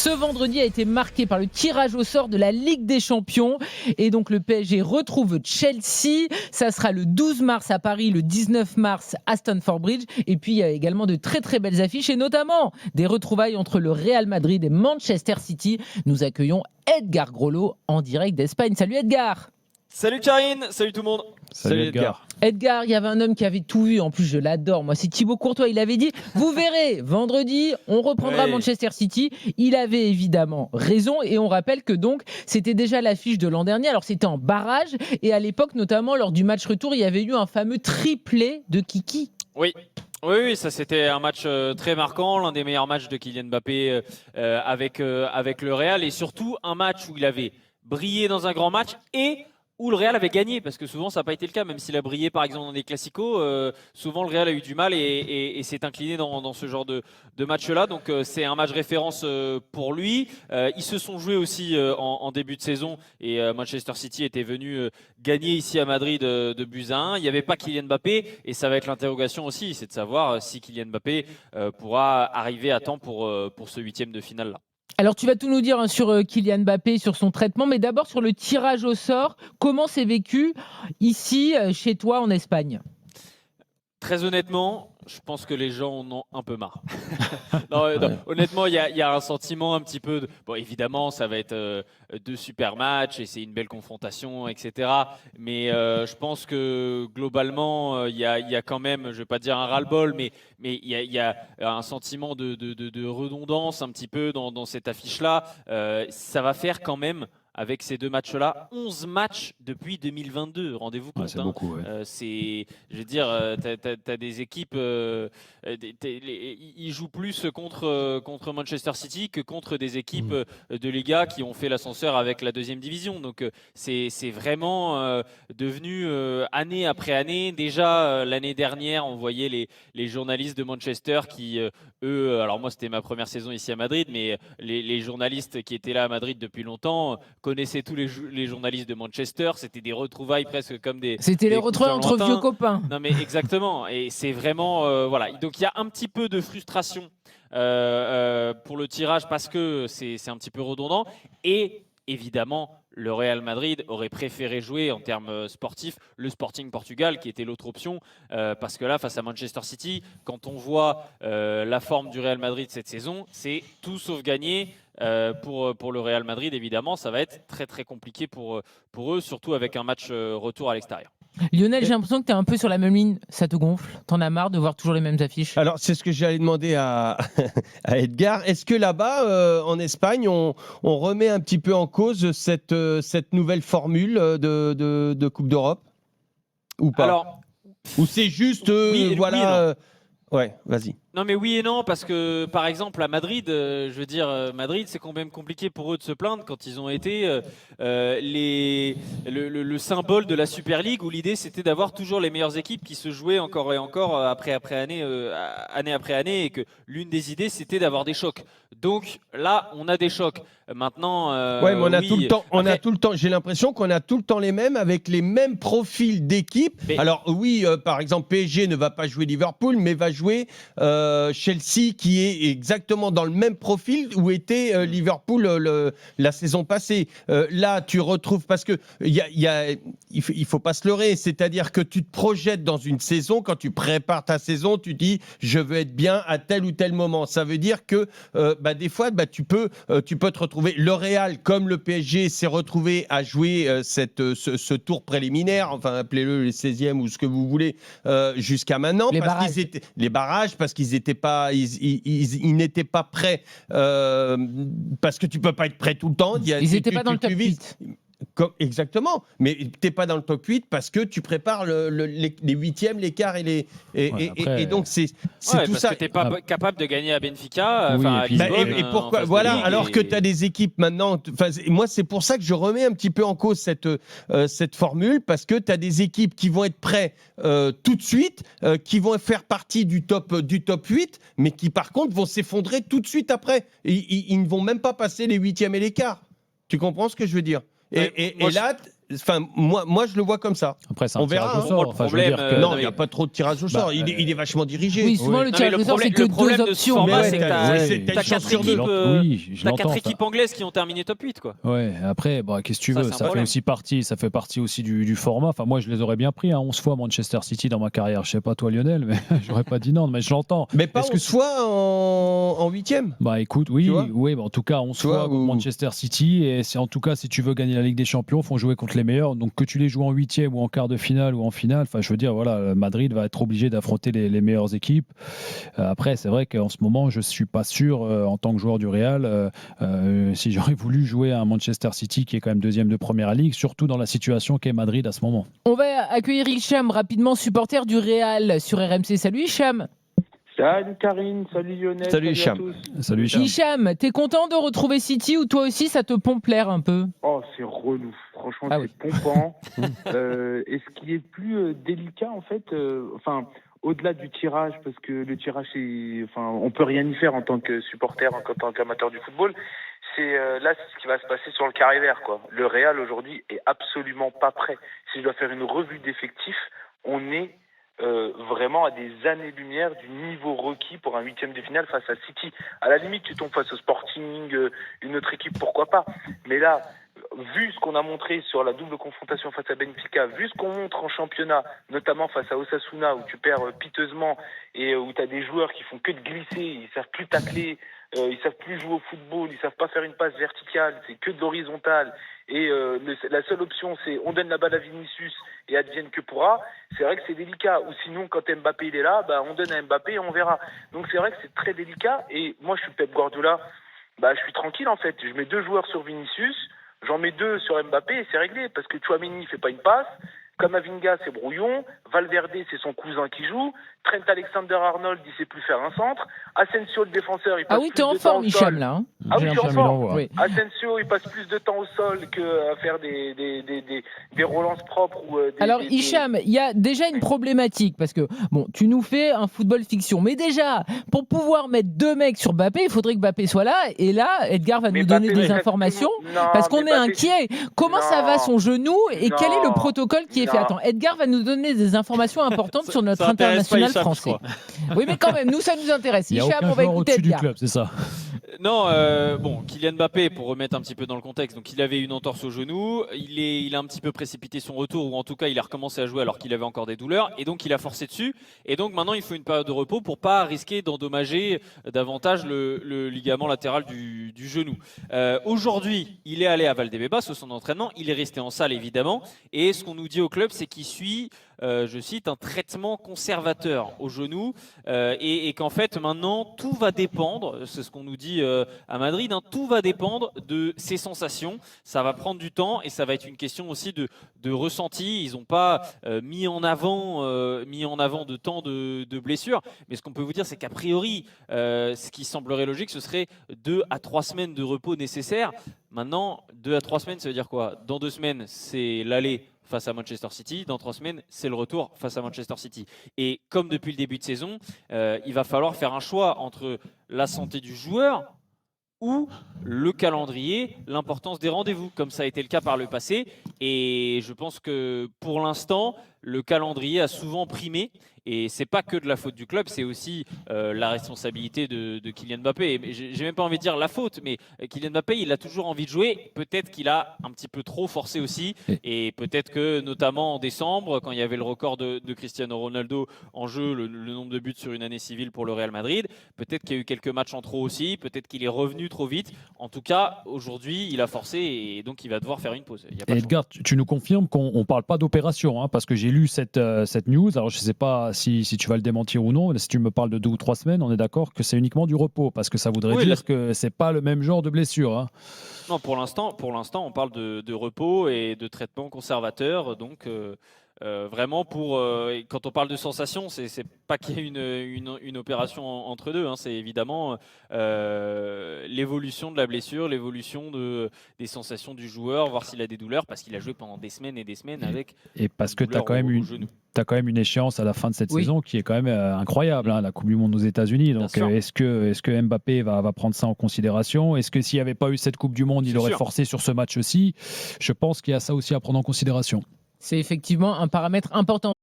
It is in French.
Ce vendredi a été marqué par le tirage au sort de la Ligue des Champions. Et donc le PSG retrouve Chelsea. Ça sera le 12 mars à Paris, le 19 mars à Stamford Bridge. Et puis il y a également de très très belles affiches et notamment des retrouvailles entre le Real Madrid et Manchester City. Nous accueillons Edgar Grollo en direct d'Espagne. Salut Edgar. Salut Karine, salut tout le monde. Salut Edgar. Edgar, il y avait un homme qui avait tout vu. En plus, je l'adore. Moi, c'est Thibaut Courtois. Il avait dit, vous verrez, vendredi, on reprendra Manchester City. Il avait évidemment raison. Et on rappelle que donc, c'était déjà l'affiche de l'an dernier. Alors, c'était en barrage. Et à l'époque, notamment lors du match retour, il y avait eu un fameux triplé de Kiki. Oui, ça c'était un match très marquant, l'un des meilleurs matchs de Kylian Mbappé avec le Real. Et surtout, un match où il avait brillé dans un grand match et où le Real avait gagné, parce que souvent ça n'a pas été le cas, même s'il a brillé par exemple dans des classicos, souvent le Real a eu du mal et s'est incliné dans ce genre de match-là, donc c'est un match référence pour lui. Ils se sont joués aussi en début de saison et Manchester City était venu gagner ici à Madrid de buts à 1. Il n'y avait pas Kylian Mbappé et ça va être l'interrogation aussi, c'est de savoir si Kylian Mbappé pourra arriver à temps pour ce huitième de finale-là. Alors, tu vas tout nous dire sur Kylian Mbappé, sur son traitement, mais d'abord sur le tirage au sort. Comment c'est vécu ici, chez toi, en Espagne ? Très honnêtement, je pense que les gens en ont un peu marre. Non, honnêtement, il y a un sentiment un petit peu de... Bon, évidemment, ça va être deux super matchs et c'est une belle confrontation, etc. Mais je pense que globalement, il y a quand même, je ne vais pas dire un ras-le-bol, mais il y a un sentiment de redondance un petit peu dans cette affiche-là. Ça va faire quand même, avec ces deux matchs-là, 11 matchs depuis 2022. Rendez-vous compte. C'est beaucoup, ouais. Je veux dire, t'as des équipes, ils jouent plus contre Manchester City que contre des équipes de Liga qui ont fait l'ascenseur avec la deuxième division. Donc c'est vraiment devenu année après année. Déjà l'année dernière, on voyait les journalistes de Manchester qui, eux, alors moi c'était ma première saison ici à Madrid, mais les journalistes qui étaient là à Madrid depuis longtemps connaissaient tous les journalistes de Manchester. C'était des retrouvailles presque comme des... C'était les retrouvailles entre vieux copains. Non mais exactement. Et c'est vraiment... voilà. Donc il y a un petit peu de frustration pour le tirage parce que c'est un petit peu redondant. Et évidemment, le Real Madrid aurait préféré jouer en termes sportifs le Sporting Portugal qui était l'autre option parce que là face à Manchester City, quand on voit la forme du Real Madrid cette saison, c'est tout sauf gagné pour le Real Madrid. Évidemment, ça va être très très compliqué pour eux, surtout avec un match retour à l'extérieur. Lionel, j'ai l'impression que tu es un peu sur la même ligne. Ça te gonfle ? T'en as marre de voir toujours les mêmes affiches ? Alors, c'est ce que j'allais demander à Edgar. Est-ce que là-bas, en Espagne, on remet un petit peu en cause cette nouvelle formule de Coupe d'Europe ? Ou pas ? Alors, ou c'est juste, voilà... ouais, vas-y. Non mais oui et non, parce que par exemple à Madrid, je veux dire, Madrid c'est quand même compliqué pour eux de se plaindre quand ils ont été le symbole de la Super League où l'idée c'était d'avoir toujours les meilleures équipes qui se jouaient encore et encore année après année et que l'une des idées c'était d'avoir des chocs. Donc là on a des chocs. Maintenant, ouais, mais on a tout le temps. J'ai l'impression qu'on a tout le temps les mêmes avec les mêmes profils d'équipe. Mais... Alors oui, par exemple PSG ne va pas jouer Liverpool, mais va jouer Chelsea qui est exactement dans le même profil où était Liverpool la saison passée. Là, tu retrouves parce que il faut pas se leurrer, c'est-à-dire que tu te projettes dans une saison, quand tu prépares ta saison, tu dis je veux être bien à tel ou tel moment. Ça veut dire que des fois, tu peux te retrouver. Le Real, comme le PSG, s'est retrouvé à jouer ce tour préliminaire, enfin appelez-le les 16e ou ce que vous voulez, jusqu'à maintenant, les barrages, parce qu'ils n'étaient pas, ils n'étaient pas prêts, parce que tu peux pas être prêt tout le temps. Ils n'étaient pas dans le top 8. Exactement, mais tu n'es pas dans le top 8 parce que tu prépares les huitièmes, les quarts et donc c'est tout ça. Parce que tu n'es pas capable de gagner à Benfica. Et pourquoi voilà, alors que tu as des équipes maintenant. Moi, c'est pour ça que je remets un petit peu en cause cette formule, parce que tu as des équipes qui vont être prêtes tout de suite, qui vont faire partie du top 8, mais qui par contre vont s'effondrer tout de suite après. Ils ne vont même pas passer les huitièmes et les quarts. Tu comprends ce que je veux dire ? Et là, Enfin, moi, je le vois comme ça. Après, c'est On un tirage verra, au sort. le Enfin, je veux problème, dire que- Non, il n'y a pas trop de tirage au sort. Il est vachement dirigé. Oui, souvent Oui. le Non, mais tirage au sort, c'est que le problème deux de ce options. format, Mais c'est que ouais, t'as ouais, t'as t'as quatre une chance sur équipes, deux. Oui, je t'as l'entends. 4 équipes anglaises qui ont terminé top 8, quoi. Ouais, après, qu'est-ce que tu veux, Ça, c'est un ça fait problème. aussi partie, ça fait partie aussi du format. Enfin, moi, je les aurais bien pris, 11 fois Manchester City dans ma carrière. Je sais pas toi, Lionel, mais j'aurais pas dit non, mais je l'entends. Mais pas Est-ce que 11 fois en 8e. Bah écoute, Tu vois oui, bah, en tout cas 11 Tu vois, fois contre ou- Manchester City, et c'est en tout cas si tu veux gagner la Ligue des Champions, faut jouer contre les meilleurs. Donc que tu les joues en 8e ou en quart de finale ou en finale, enfin je veux dire voilà, Madrid va être obligé d'affronter les meilleures équipes. Après c'est vrai qu'en ce moment je suis pas sûr en tant que joueur du Real si j'aurais voulu jouer à un Manchester City qui est quand même deuxième de première ligue, surtout dans la situation qu'est Madrid à ce moment. On va accueillir Hicham rapidement, supporter du Real sur RMC. Salut Hicham. Salut Karine, salut Lionel, Salut à Hicham. tous. Salut Hicham. Hicham, t'es content de retrouver City ou toi aussi ça te pompe l'air un peu? Oh, c'est relou, franchement, Ah c'est pompant. Et ce qui est plus délicat, en fait, au-delà du tirage, parce que le tirage, on peut rien y faire en tant que supporter, en tant qu'amateur du football. C'est ce qui va se passer sur le carré vert, quoi. Le Real aujourd'hui est absolument pas prêt. Si je dois faire une revue d'effectifs, on est vraiment à des années-lumière du niveau requis pour un 8e de finale face à City. À la limite, tu tombes face au Sporting, une autre équipe, pourquoi pas. Mais là, vu ce qu'on a montré sur la double confrontation face à Benfica, vu ce qu'on montre en championnat, notamment face à Osasuna, où tu perds piteusement et où tu as des joueurs qui font que de glisser, ils savent plus tacler, ils savent plus jouer au football, ils savent pas faire une passe verticale, c'est que de l'horizontale. Et la seule option, c'est on donne la balle à Vinicius et advienne que pourra. C'est vrai que c'est délicat. Ou sinon, quand Mbappé il est là, on donne à Mbappé et on verra. Donc c'est vrai que c'est très délicat. Et moi, je suis Pep Guardiola. Je suis tranquille en fait. Je mets 2 joueurs sur Vinicius, j'en mets 2 sur Mbappé et c'est réglé. Parce que Tchouaméni fait pas une passe. Kamavinga, c'est brouillon. Valverde, c'est son cousin qui joue. Trent Alexander-Arnold, il sait plus faire un centre. Asensio, le défenseur, il passe Ah oui, plus t'es en de temps forme au sol. Hicham là. Hein. Ah oui, je suis en Hicham, il forme. envoie. Oui. Asensio, il passe plus de temps au sol qu'à faire des relances propres. Alors Hicham, il y a déjà une problématique parce que bon, tu nous fais un football fiction, mais déjà pour pouvoir mettre 2 mecs sur Mbappé, il faudrait que Mbappé soit là. Et là, Edgar va nous donner des informations parce qu'on est inquiet. Comment ça va son genou et quel est le protocole qui est fait? Attends, Edgar va nous donner des informations importantes sur notre ça intéresse pas international Hicham, je français. crois. Oui, mais quand même, nous ça nous intéresse. Il y a Hicham, aucun on va joueur écouter au-dessus du Edgar. club, c'est ça. Non, Kylian Mbappé, pour remettre un petit peu dans le contexte, donc il avait une entorse au genou, il a un petit peu précipité son retour, ou en tout cas il a recommencé à jouer alors qu'il avait encore des douleurs, et donc il a forcé dessus, et donc maintenant il faut une période de repos pour pas risquer d'endommager davantage le ligament latéral du genou. Aujourd'hui, il est allé à Valdebebas au centre d'entraînement, il est resté en salle évidemment, et ce qu'on nous dit au club, c'est qu'il suit, je cite, un traitement conservateur au genou, et qu'en fait maintenant tout va dépendre, c'est ce qu'on nous dit à Madrid, tout va dépendre de ses sensations, ça va prendre du temps et ça va être une question aussi de ressenti. Ils n'ont pas mis en avant de temps de blessures, mais ce qu'on peut vous dire c'est qu'a priori ce qui semblerait logique ce serait 2 à 3 semaines de repos nécessaires. Maintenant 2 à 3 semaines ça veut dire quoi? Dans 2 semaines c'est l'aller face à Manchester City, dans 3 semaines, c'est le retour face à Manchester City. Et comme depuis le début de saison, il va falloir faire un choix entre la santé du joueur ou le calendrier, l'importance des rendez-vous, comme ça a été le cas par le passé. Et je pense que pour l'instant, le calendrier a souvent primé. Et c'est pas que de la faute du club, c'est aussi la responsabilité de Kylian Mbappé. J'ai même pas envie de dire la faute, mais Kylian Mbappé, il a toujours envie de jouer. Peut-être qu'il a un petit peu trop forcé aussi. Et peut-être que, notamment en décembre, quand il y avait le record de Cristiano Ronaldo en jeu, le nombre de buts sur une année civile pour le Real Madrid, peut-être qu'il y a eu quelques matchs en trop aussi. Peut-être qu'il est revenu trop vite. En tout cas, aujourd'hui, il a forcé et donc il va devoir faire une pause. Il y a pas de Edgar, tu nous confirmes qu'on ne parle pas d'opération, parce que j'ai lu cette news. Alors je ne sais pas si tu vas le démentir ou non. Si tu me parles de 2 ou 3 semaines, on est d'accord que c'est uniquement du repos, parce que ça voudrait dire que c'est pas le même genre de blessure. Non, pour l'instant, on parle de repos et de traitement conservateur. Donc Vraiment quand on parle de sensation, c'est pas qu'il y ait une opération entre deux, hein, c'est évidemment l'évolution de la blessure, l'évolution des sensations du joueur, voir s'il a des douleurs, parce qu'il a joué pendant des semaines et des semaines avec. Et parce que tu as quand même une échéance à la fin de cette saison qui est quand même incroyable, hein, la Coupe du Monde aux États-Unis. Donc est-ce que Mbappé va prendre ça en considération? Est-ce que s'il n'y avait pas eu cette Coupe du Monde, il aurait forcé sur ce match aussi? Je pense qu'il y a ça aussi à prendre en considération. C'est effectivement un paramètre important.